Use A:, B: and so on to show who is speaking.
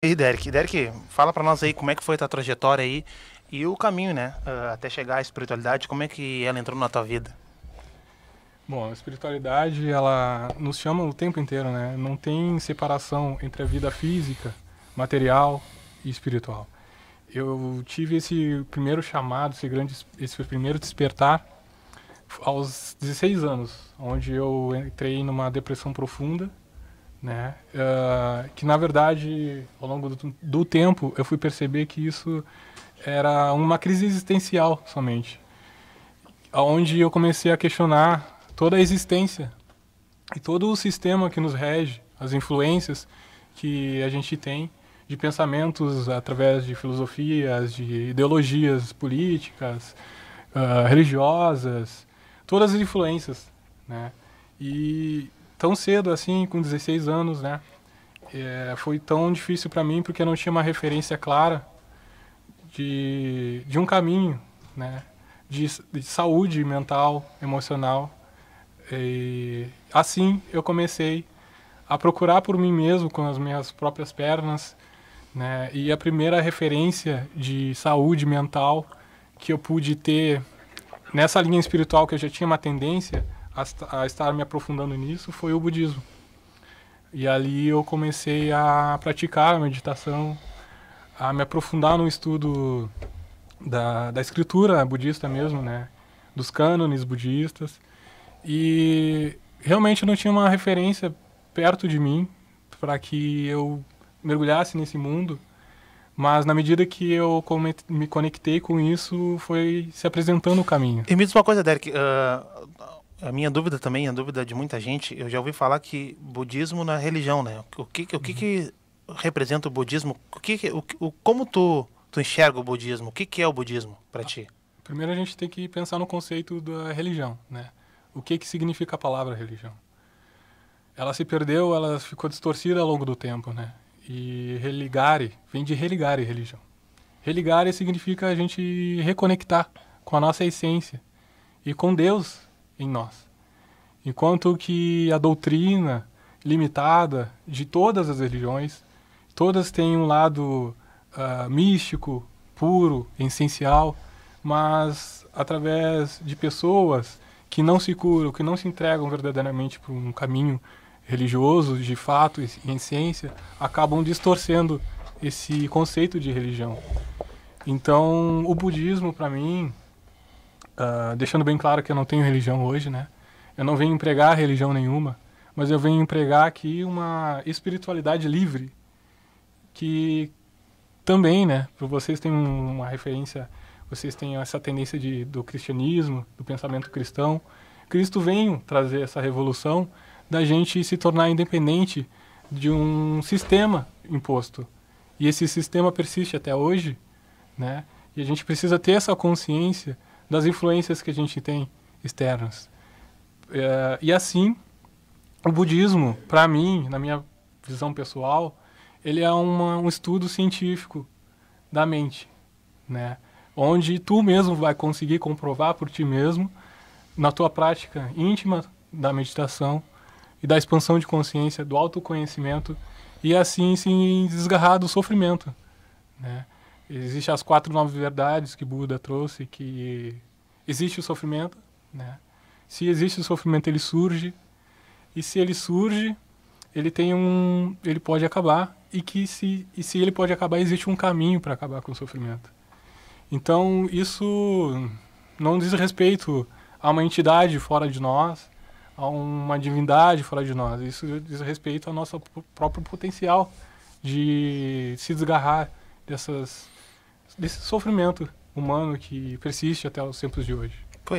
A: E Derek, fala pra nós aí como é que foi a tua trajetória aí e o caminho, né, até chegar à espiritualidade, como é que ela entrou na tua vida?
B: Bom, a espiritualidade, ela nos chama o tempo inteiro, né? Não tem separação entre a vida física, material e espiritual. Eu tive esse primeiro chamado, esse primeiro despertar aos 16 anos, onde eu entrei numa depressão profunda, né? Que na verdade, ao longo do tempo, eu fui perceber que isso era uma crise existencial somente, onde eu comecei a questionar toda a existência e todo o sistema que nos rege, as influências que a gente tem de pensamentos através de filosofias, de ideologias políticas, religiosas, todas as influências, né? E tão cedo assim, com 16 anos, né? Foi tão difícil para mim porque eu não tinha uma referência clara de um caminho, né? De saúde mental, emocional. E assim eu comecei a procurar por mim mesmo com as minhas próprias pernas, né? E a primeira referência de saúde mental que eu pude ter nessa linha espiritual que eu já tinha uma tendência a estar me aprofundando nisso foi o budismo. E ali eu comecei a praticar a meditação, a me aprofundar no estudo da escritura budista mesmo, né? Dos cânones budistas. E realmente não tinha uma referência perto de mim para que eu mergulhasse nesse mundo, mas na medida que eu me conectei com isso, foi se apresentando o caminho.
A: E me diz uma coisa, Derek, a minha dúvida também, a dúvida de muita gente, eu já ouvi falar que budismo não é religião, né? O que representa o budismo? Como tu enxerga o budismo? O que é o budismo pra ti?
B: Primeiro a gente tem que pensar no conceito da religião, né? O que significa a palavra religião? Ela se perdeu, ela ficou distorcida ao longo do tempo, né? E religare vem de religare religião. Religare significa a gente reconectar com a nossa essência e com Deus em nós. Enquanto que a doutrina limitada de todas as religiões, todas têm um lado místico, puro, essencial, mas através de pessoas que não se curam, que não se entregam verdadeiramente para um caminho religioso, de fato, em essência, acabam distorcendo esse conceito de religião. Então, o budismo, para mim, deixando bem claro que eu não tenho religião hoje, né? Eu não venho empregar religião nenhuma, mas eu venho empregar aqui uma espiritualidade livre, que também, né? Para vocês têm uma referência, vocês têm essa tendência do cristianismo, do pensamento cristão. Cristo veio trazer essa revolução da gente se tornar independente de um sistema imposto. E esse sistema persiste até hoje, né? E a gente precisa ter essa consciência das influências que a gente tem externas. E assim, o budismo, para mim, na minha visão pessoal, ele é um estudo científico da mente, né? Onde tu mesmo vai conseguir comprovar por ti mesmo, na tua prática íntima da meditação e da expansão de consciência, do autoconhecimento, e assim se desgarrar do sofrimento, né? Existem as 4 9 verdades que Buda trouxe, que existe o sofrimento, né? Se existe o sofrimento, ele surge, e se ele surge, ele pode acabar, e se ele pode acabar, existe um caminho para acabar com o sofrimento. Então, isso não diz respeito a uma entidade fora de nós, a uma divindade fora de nós. Isso diz respeito ao nosso próprio potencial de se desgarrar desse sofrimento humano que persiste até os tempos de hoje.